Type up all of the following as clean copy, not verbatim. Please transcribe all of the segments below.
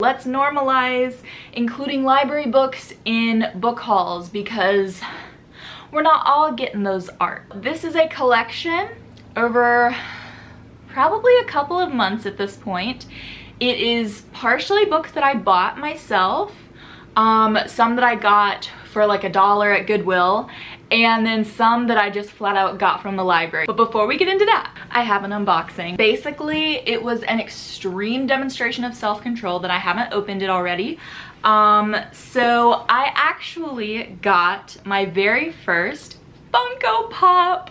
Let's normalize including library books in book hauls because we're not all getting those art. This is a collection over probably a couple of months at this point. It is partially books that I bought myself, some that I got for like $1 at Goodwill, and then some that I just flat out got from the library. But before we get into that, I have an unboxing. Basically, it was an extreme demonstration of self-control that I haven't opened it already. So I actually got my very first Funko Pop.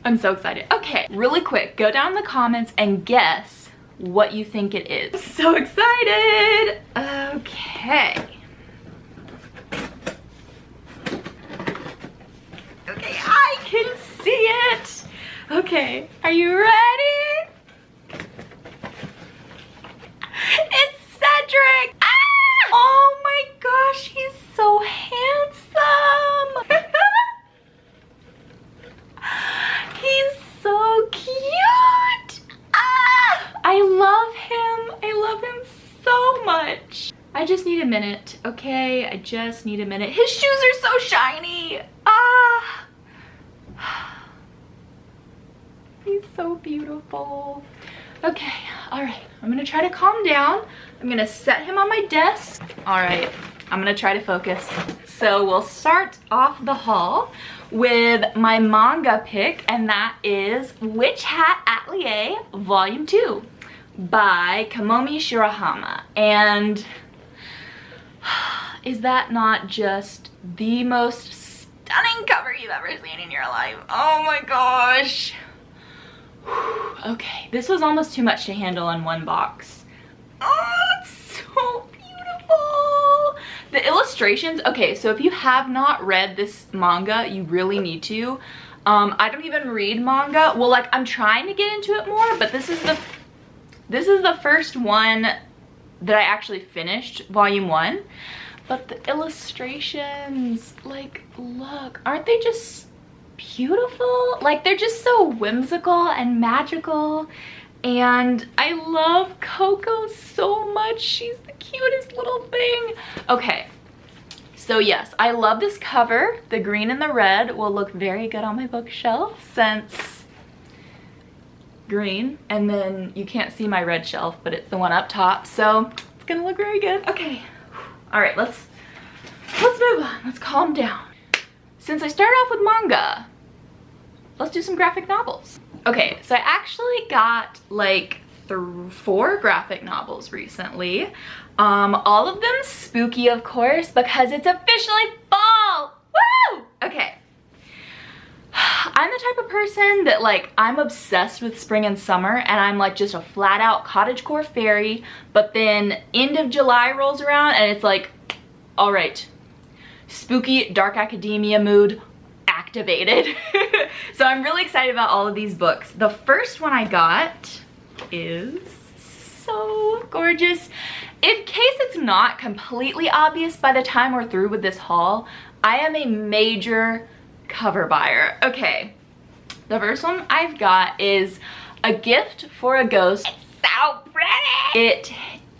I'm so excited. Okay, really quick, go down in the comments and guess what you think it is. I'm so excited. Okay. Okay, I can see it. Okay, are you ready? It's Cedric. Ah! Oh my gosh, he's so handsome. He's so cute. Ah! I love him. I love him so much. I just need a minute, okay? I just need a minute. His shoes are so shiny. Ah! He's so beautiful. Okay, all right. I'm gonna try to calm down. I'm gonna set him on my desk. All right, I'm gonna try to focus. So we'll start off the haul with my manga pick, and that is Witch Hat Atelier Volume 2 by Kamomi Shirahama. And is that not just the most stunning cover you've ever seen in your life? Oh my gosh. Okay, this was almost too much to handle in one box. Oh, it's so beautiful. The illustrations, okay, so if you have not read this manga, you really need to. I don't even read manga. Well, like, I'm trying to get into it more, but this is the first one that I actually finished, Volume 1. But the illustrations, like, look, aren't they just beautiful? Like, they're just so whimsical and magical. And I love Coco so much. She's the cutest little thing. Okay, so yes, I love this cover. The green and the red will look very good on my bookshelf since green, and then you can't see my red shelf, but it's the one up top, so it's gonna look very good. Okay, all right, let's move on. Let's calm down. Since I started off with manga, let's do some graphic novels. Okay, so I actually got like 4 graphic novels recently. All of them spooky, of course, because it's officially fall. Woo! Okay. I'm the type of person that, like, I'm obsessed with spring and summer, and I'm like just a flat out cottagecore fairy, but then end of July rolls around and it's like, all right, spooky dark academia mood activated. So I'm really excited about all of these books. The first one I got is so gorgeous. In case it's not completely obvious by the time we're through with this haul, I am a major cover buyer. Okay, the first one I've got is A Gift for a Ghost. It's so pretty. It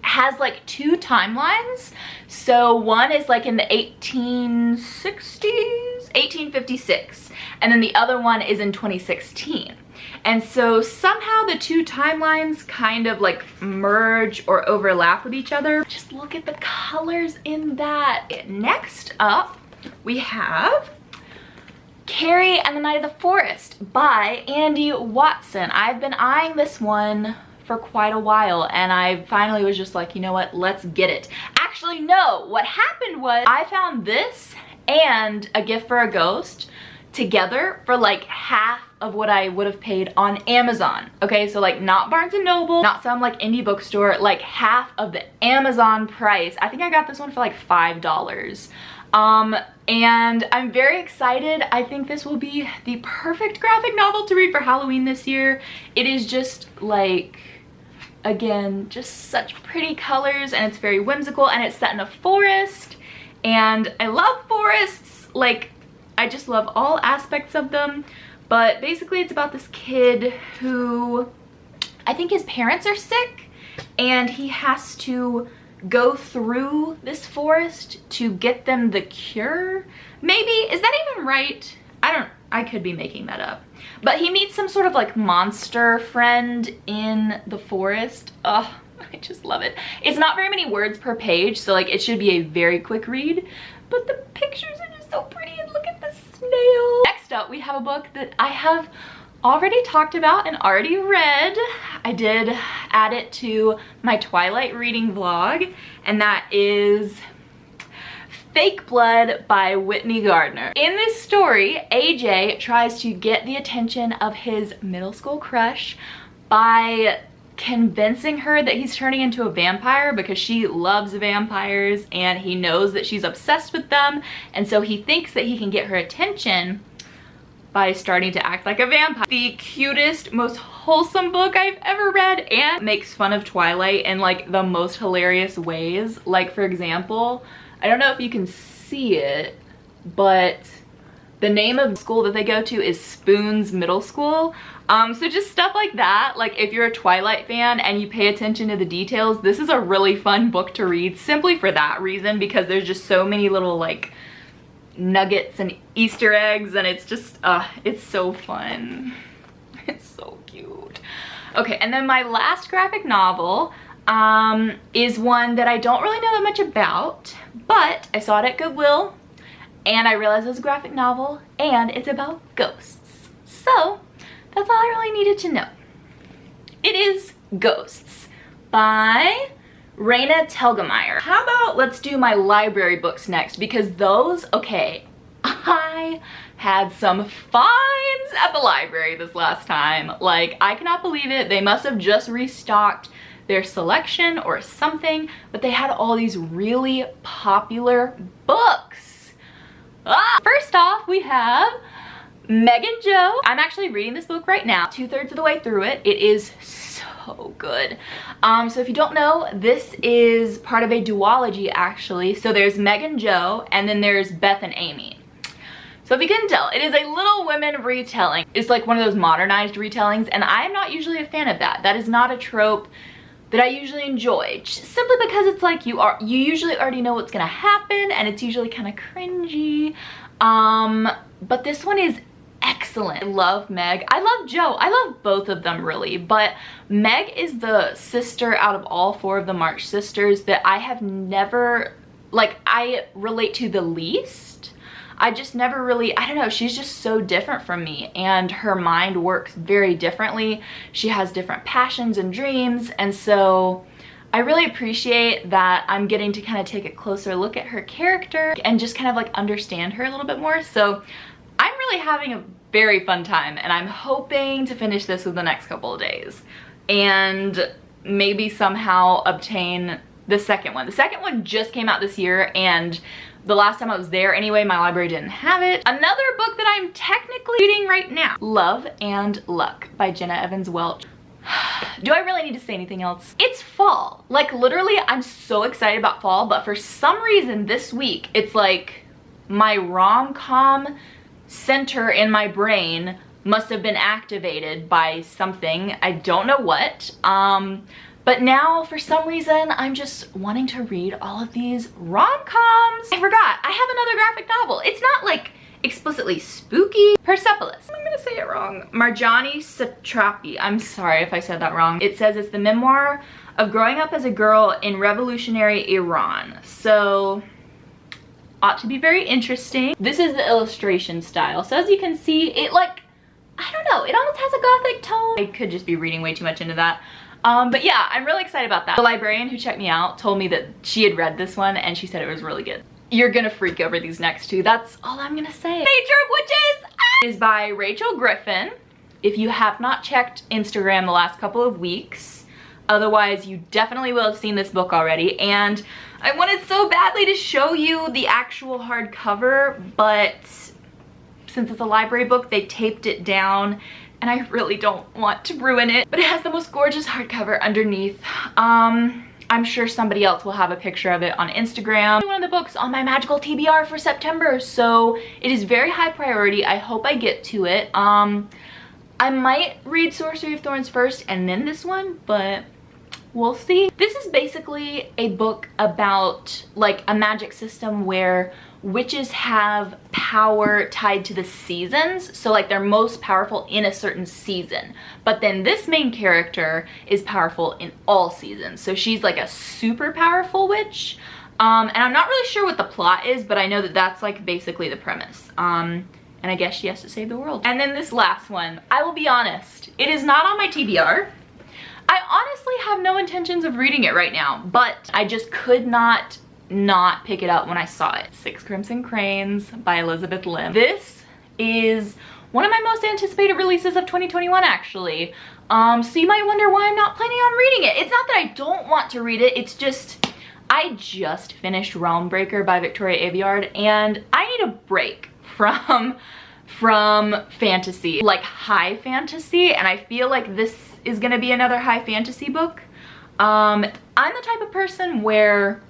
has like 2 timelines. So one is like in the 1860s, 1856, and then the other one is in 2016. And so somehow the 2 timelines kind of like merge or overlap with each other. Just look at the colors in that. Next up, we have Carrie and the Night of the Forest by Andy Watson. I've been eyeing this one for quite a while, and I finally was just like, you know what, let's get it. Actually, no, what happened was I found this and A Gift for a Ghost together for like half of what I would have paid on Amazon. Okay, so like not Barnes & Noble, not some like indie bookstore, like half of the Amazon price. I think I got this one for like $5. And I'm very excited. I think this will be the perfect graphic novel to read for Halloween this year. It is just like, again, just such pretty colors, and it's very whimsical, and it's set in a forest, and I love forests. Like, I just love all aspects of them. But basically it's about this kid who, I think his parents are sick, and he has to go through this forest to get them the cure. Maybe, is that even right? I could be making that up. But he meets some sort of like monster friend in the forest. Oh, I just love it. It's not very many words per page, so like it should be a very quick read, but the pictures are just so pretty, and look at the snail. Next up, we have a book that I have already talked about and already read. I did add it to my Twilight reading vlog, and that is Fake Blood by Whitney Gardner. In this story, AJ tries to get the attention of his middle school crush by convincing her that he's turning into a vampire because she loves vampires and he knows that she's obsessed with them, and so he thinks that he can get her attention by starting to act like a vampire. The cutest, most wholesome book I've ever read, and makes fun of Twilight in like the most hilarious ways. Like, for example, I don't know if you can see it, but the name of the school that they go to is Spoon's Middle School. So just stuff like that. Like, if you're a Twilight fan and you pay attention to the details, this is a really fun book to read simply for that reason, because there's just so many little like nuggets and Easter eggs, and it's just it's so fun. It's so cute. Okay, and then my last graphic novel is one that I don't really know that much about, but I saw it at Goodwill and I realized it was a graphic novel and it's about ghosts. So that's all I really needed to know. It is Ghosts by Raina Telgemeier. How about let's do my library books next, because those, okay, I had some finds at the library this last time. Like, I cannot believe it. They must have just restocked their selection or something, but they had all these really popular books. First off, we have Meg and Jo. I'm actually reading this book right now, 2/3 of the way through it. It is so good. So if you don't know, this is part of a duology actually. So there's Meg and Jo, and then there's Beth and Amy. So if you couldn't tell, it is a Little Women retelling. It's like one of those modernized retellings, and I'm not usually a fan of that. That is not a trope that I usually enjoy, simply because it's like you usually already know what's gonna happen, and it's usually kind of cringy. But this one is excellent. I love Meg. I love Jo. I love both of them really, but Meg is the sister out of all 4 of the March sisters that I have never, like, I relate to the least. I just never really, I don't know, she's just so different from me, and her mind works very differently. She has different passions and dreams, and so I really appreciate that I'm getting to kind of take a closer look at her character and just kind of like understand her a little bit more. So I'm really having a very fun time, and I'm hoping to finish this within the next couple of days and maybe somehow obtain the second one. The second one just came out this year, and the last time I was there anyway, my library didn't have it. Another book that I'm technically reading right now, Love and Luck by Jenna Evans Welch. Do I really need to say anything else? It's fall. Like, literally, I'm so excited about fall, but for some reason this week, it's like my rom-com center in my brain must have been activated by something. I don't know what. But now, for some reason, I'm just wanting to read all of these rom-coms. I forgot, I have another graphic novel. It's not like explicitly spooky. Persepolis. I'm gonna say it wrong. Marjani Satrapi. I'm sorry if I said that wrong. It says it's the memoir of growing up as a girl in revolutionary Iran. So, ought to be very interesting. This is the illustration style. So as you can see, it like, I don't know, it almost has a gothic tone. I could just be reading way too much into that. But yeah, I'm really excited about that. The librarian who checked me out told me that she had read this one and she said it was really good. You're gonna freak over these next 2. That's all I'm gonna say. Nature of Witches is by Rachel Griffin. If you have not checked Instagram the last couple of weeks, otherwise you definitely will have seen this book already. And I wanted so badly to show you the actual hardcover, but since it's a library book, they taped it down, and I really don't want to ruin it. But it has the most gorgeous hardcover underneath. I'm sure somebody else will have a picture of it on Instagram. One of the books on my magical TBR for September, so it is very high priority. I hope I get to it. I might read Sorcery of Thorns first and then this one, but we'll see. This is basically a book about like a magic system where witches have power tied to the seasons. So like they're most powerful in a certain season. But then this main character is powerful in all seasons. So she's like a super powerful witch. And I'm not really sure what the plot is, but I know that that's like basically the premise. And I guess she has to save the world. And then this last one, I will be honest, it is not on my TBR. I honestly have no intentions of reading it right now, but I just could not pick it up when I saw it. Six Crimson Cranes by Elizabeth Lim. This is one of my most anticipated releases of 2021 actually. So you might wonder why I'm not planning on reading it. It's not that I don't want to read it, it's just, I just finished Realm Breaker by Victoria Aveyard and I need a break from fantasy, like high fantasy, and I feel like this is gonna be another high fantasy book. I'm the type of person where,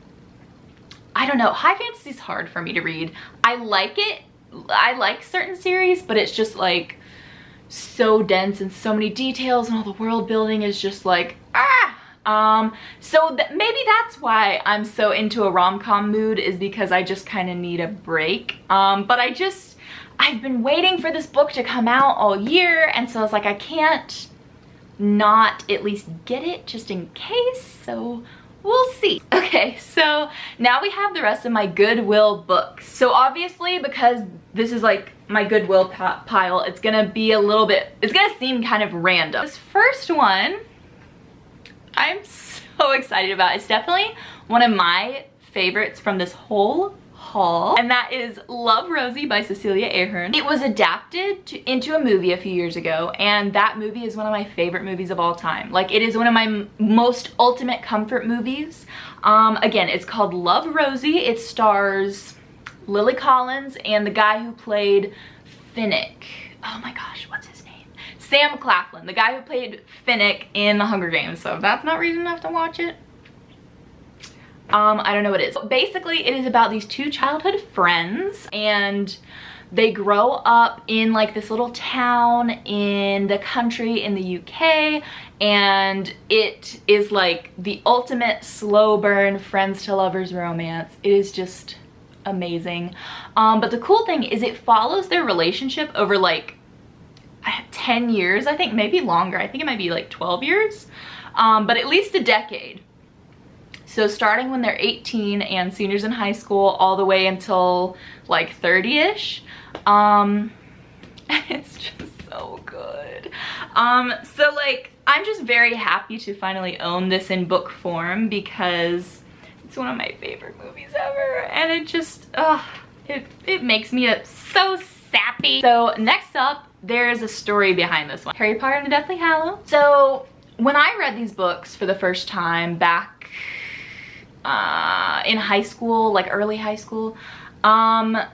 I don't know, high fantasy is hard for me to read. I like it, I like certain series, but it's just like so dense and so many details and all the world building is just like, so maybe that's why I'm so into a rom-com mood, is because I just kind of need a break. But I've been waiting for this book to come out all year, and so I was like, I can't not at least get it just in case, so we'll see. Okay, so now we have the rest of my Goodwill books. So obviously, because this is like my Goodwill pile, it's gonna be a little bit, it's gonna seem kind of random. This first one, I'm so excited about. It's definitely one of my favorites from this whole haul, and that is Love, Rosie by Cecilia Ahern. It was adapted into a movie a few years ago, and that movie is one of my favorite movies of all time. Like, it is one of my most ultimate comfort movies. Again, it's called Love, Rosie. It stars Lily Collins and the guy who played Finnick. Oh my gosh, what's his name? Sam Claflin, the guy who played Finnick in The Hunger Games. So if that's not reason enough to watch it, I don't know what it is. Basically, it is about these two childhood friends, and they grow up in like this little town in the country in the UK, and it is like the ultimate slow burn friends to lovers romance. It is just amazing. But the cool thing is it follows their relationship over like 10 years, I think, maybe longer. I think it might be like 12 years, but at least a decade. So starting when they're 18 and seniors in high school all the way until like 30-ish. It's just so good. So like, I'm just very happy to finally own this in book form because it's one of my favorite movies ever, and it just, it makes me so sappy. So next up, there's a story behind this one. Harry Potter and the Deathly Hallows. So when I read these books for the first time back in high school, like early high school, I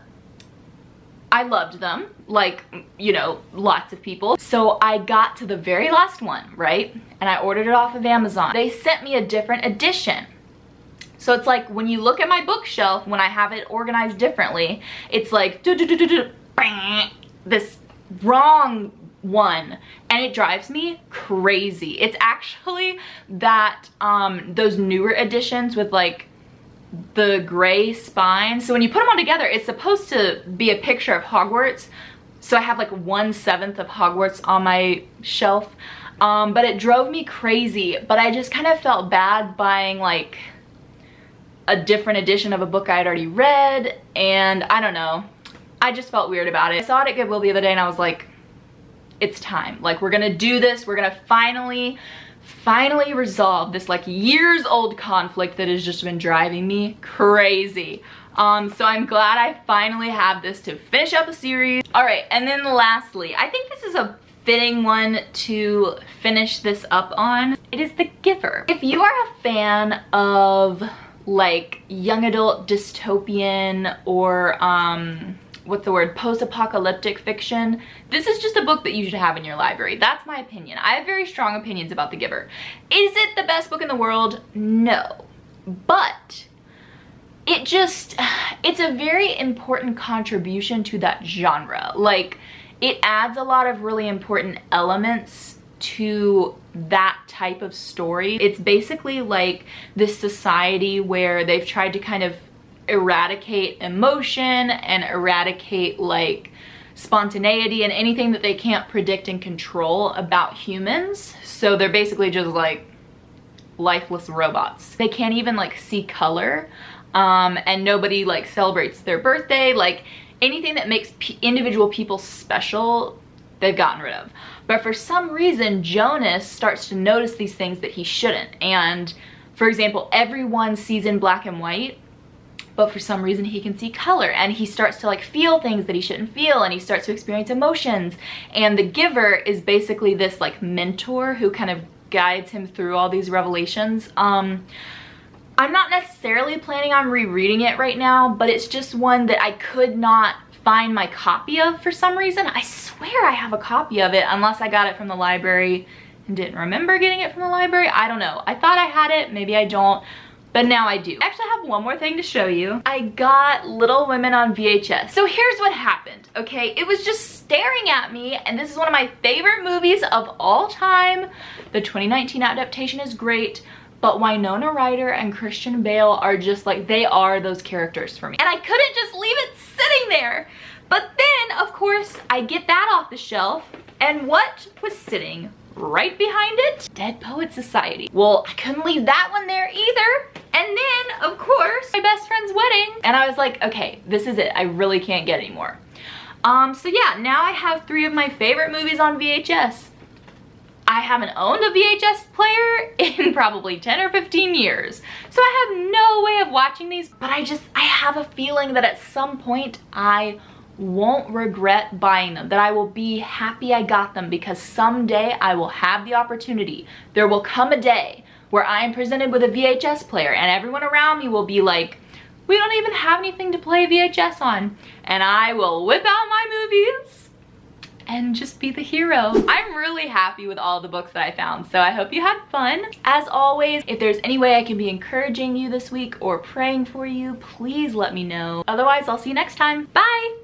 loved them, like, you know, lots of people. So I got to the very last one, right? And I ordered it off of Amazon. They sent me a different edition. So it's like when you look at my bookshelf, when I have it organized differently, it's like this wrong one, and it drives me crazy. It's actually that those newer editions with like the gray spine. So when you put them all together, it's supposed to be a picture of Hogwarts. So I have like 1/7 of Hogwarts on my shelf, but it drove me crazy. But I just kind of felt bad buying like a different edition of a book I had already read, and I don't know, I just felt weird about it. I saw it at Goodwill the other day and I was like, it's time. Like, we're gonna do this. We're gonna finally resolve this like years old conflict that has just been driving me crazy. So I'm glad I finally have this to finish up the series. All right, and then lastly, I think this is a fitting one to finish this up on. It is The Giver. If you are a fan of like young adult dystopian or what's the word, post-apocalyptic fiction, this is just a book that you should have in your library. That's my opinion. I have very strong opinions about The Giver. Is it the best book in the world? No. But it's a very important contribution to that genre. Like, it adds a lot of really important elements to that type of story. It's basically like this society where they've tried to kind of eradicate emotion and eradicate like spontaneity and anything that they can't predict and control about humans. So they're basically just like lifeless robots. They can't even like see color, and nobody like celebrates their birthday. Like anything that makes individual people special, they've gotten rid of. But for some reason, Jonas starts to notice these things that he shouldn't. And for example, everyone sees in black and white, but for some reason he can see color, and he starts to like feel things that he shouldn't feel, and he starts to experience emotions. And the giver is basically this like mentor who kind of guides him through all these revelations. I'm not necessarily planning on rereading it right now, but it's just one that I could not find my copy of for some reason. I swear I have a copy of it, unless I got it from the library and didn't remember getting it from the library. I don't know. I thought I had it, maybe I don't, but now I do. Actually, I have one more thing to show you. I got Little Women on VHS. So here's what happened, okay? It was just staring at me, and this is one of my favorite movies of all time. The 2019 adaptation is great, but Winona Ryder and Christian Bale are just like, they are those characters for me. And I couldn't just leave it sitting there. But then, of course, I get that off the shelf, and what was sitting right behind it? Dead Poets Society. Well, I couldn't leave that one there either. And then, of course, my best friend's wedding. And I was like, okay, this is it. I really can't get any more. So yeah, now I have 3 of my favorite movies on VHS. I haven't owned a VHS player in probably 10 or 15 years. So I have no way of watching these, but I have a feeling that at some point I won't regret buying them, that I will be happy I got them, because someday I will have the opportunity. There will come a day where I am presented with a VHS player and everyone around me will be like, we don't even have anything to play VHS on. And I will whip out my movies and just be the hero. I'm really happy with all the books that I found, so I hope you had fun. As always, if there's any way I can be encouraging you this week or praying for you, please let me know. Otherwise, I'll see you next time. Bye!